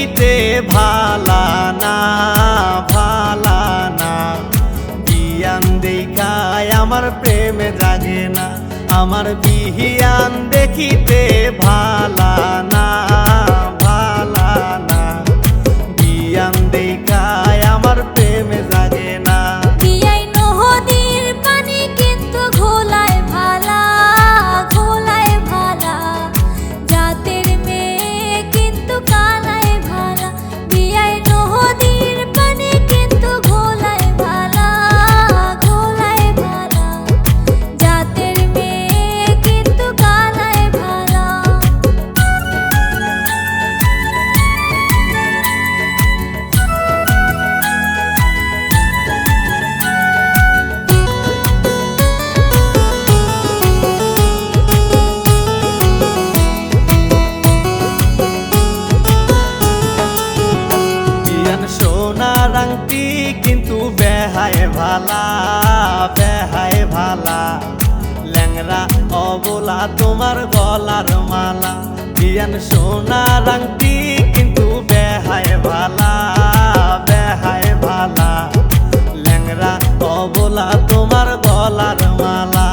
দেখিতে ভালা না ভালা না, বিয়ান দেখায় আমার প্রেমে জাগে না, আমার বিহিয়ান দেখিতে ভালা না ভালা না, বিয়ান দেখায় আমার প্রেমে জাগে না। বিয়াই নদীর পানি কিন্তু ঘোলায় ভালা ঘোলায় ভালা, জাতের মেয়ে কিন্তু কালায় ভালা। বিয়াই নদীর পানি কিন্তু ঘোলায় ভালা ঘোলায় ভালা, জাতের মেয়ে কিন্তু কালায় ভালা। সোনার আংটি কিন্তু বেহায় ভালা বেহায় ভালা, ল্যাংরা অবলা তোমার গলার মালা। বিয়ান সোনার আংটি কিন্তু বেহায় ভালা বেহায় ভালা, ল্যাংরা অবলা তোমার গলার মালা।